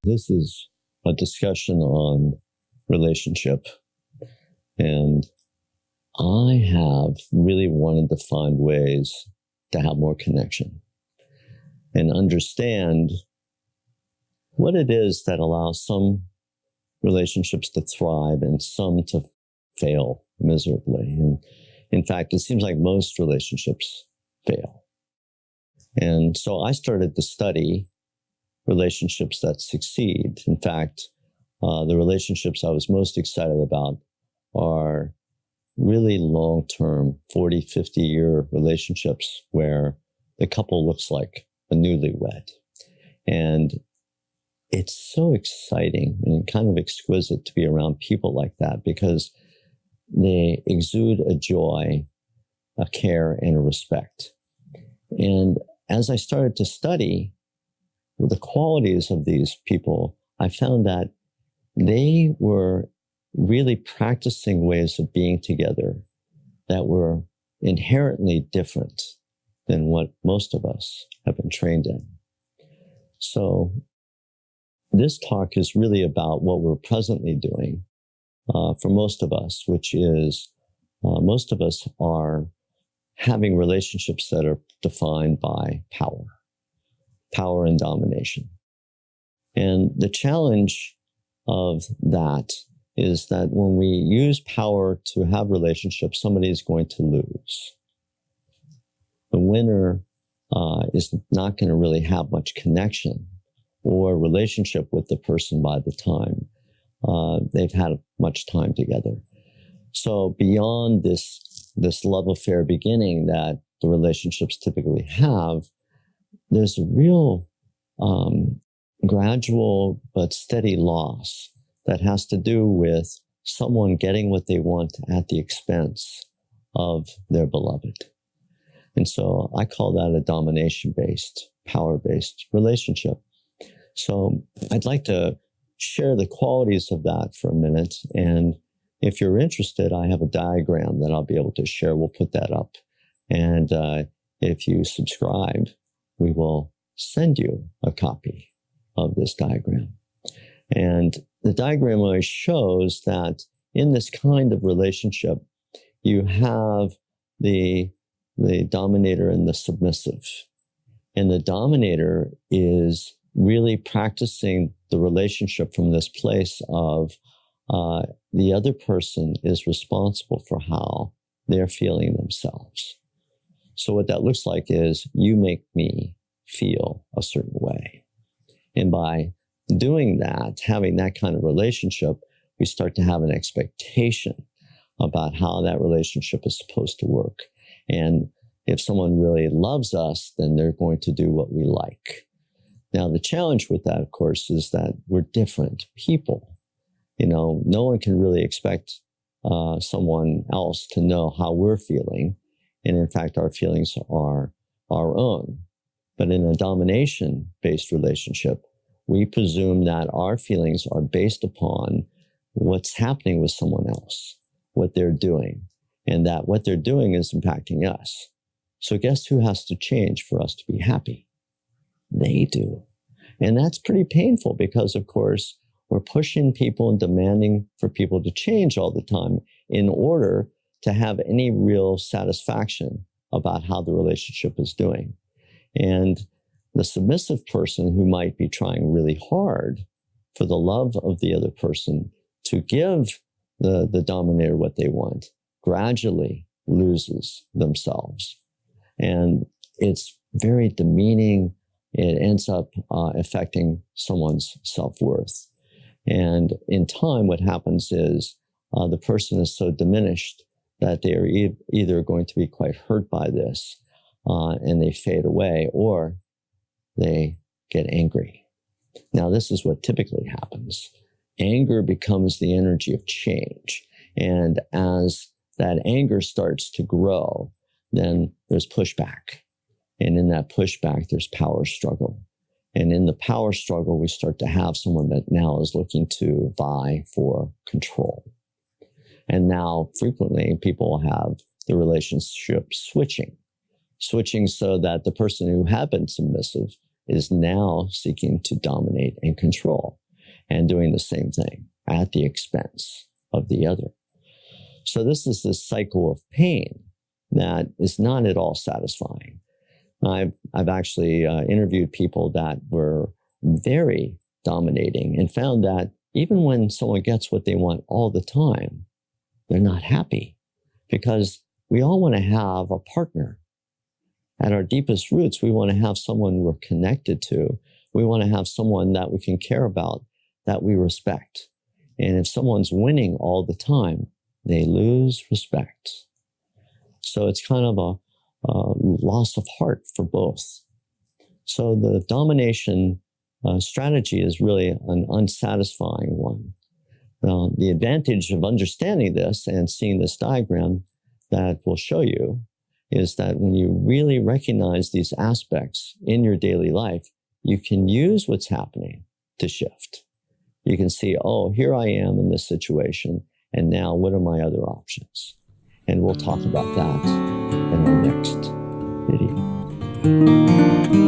This is a discussion on relationship. And I have really wanted to find ways to have more connection and understand what it is that allows some relationships to thrive and some to fail miserably. And in fact, it seems like most relationships fail. And so I started to study relationships that succeed. In fact, the relationships I was most excited about are really long-term, 40, 50-year relationships where the couple looks like a newlywed. And it's so exciting and kind of exquisite to be around people like that because they exude a joy, a care, and a respect. And as I started to study the qualities of these people, I found that they were really practicing ways of being together that were inherently different than what most of us have been trained in. So this talk is really about what we're presently doing for most of us, which is most of us are having relationships that are defined by power and domination. And the challenge of that is that when we use power to have relationships, somebody is going to lose. The winner is not going to really have much connection or relationship with the person by the time they've had much time together. So beyond this love affair beginning that the relationships typically have, there's a real gradual but steady loss that has to do with someone getting what they want at the expense of their beloved. And so I call that a domination-based, power-based relationship. So I'd like to share the qualities of that for a minute. And if you're interested, I have a diagram that I'll be able to share. We'll put that up. And if you subscribe, we will send you a copy of this diagram. And the diagram always shows that in this kind of relationship, you have the dominator and the submissive. And the dominator is really practicing the relationship from this place of the other person is responsible for how they're feeling themselves. So what that looks like is you make me feel a certain way. And by doing that, having that kind of relationship, we start to have an expectation about how that relationship is supposed to work. And if someone really loves us, then they're going to do what we like. Now, the challenge with that, of course, is that we're different people. You know, no one can really expect someone else to know how we're feeling. And in fact, our feelings are our own. But in a domination-based relationship, we presume that our feelings are based upon what's happening with someone else, what they're doing, and that what they're doing is impacting us. So guess who has to change for us to be happy? They do. And that's pretty painful because, of course, we're pushing people and demanding for people to change all the time in order to have any real satisfaction about how the relationship is doing. And the submissive person who might be trying really hard for the love of the other person to give the dominator what they want gradually loses themselves. And it's very demeaning. It ends up affecting someone's self-worth. And in time, what happens is the person is so diminished that they are either going to be quite hurt by this and they fade away, or they get angry. Now, this is what typically happens. Anger becomes the energy of change. And as that anger starts to grow, then there's pushback. And in that pushback, there's power struggle. And in the power struggle, we start to have someone that now is looking to vie for control. And now frequently people have the relationship switching so that the person who had been submissive is now seeking to dominate and control and doing the same thing at the expense of the other. So this is this cycle of pain that is not at all satisfying. I've actually interviewed people that were very dominating and found that even when someone gets what they want all the time, they're not happy, because we all want to have a partner. At our deepest roots, we want to have someone we're connected to. We want to have someone that we can care about, that we respect. And if someone's winning all the time, they lose respect. So it's kind of a loss of heart for both. So the domination strategy is really an unsatisfying one. Now, the advantage of understanding this and seeing this diagram that we'll show you is that when you really recognize these aspects in your daily life, you can use what's happening to shift. You can see, oh, here I am in this situation, and now what are my other options? And we'll talk about that in our next video.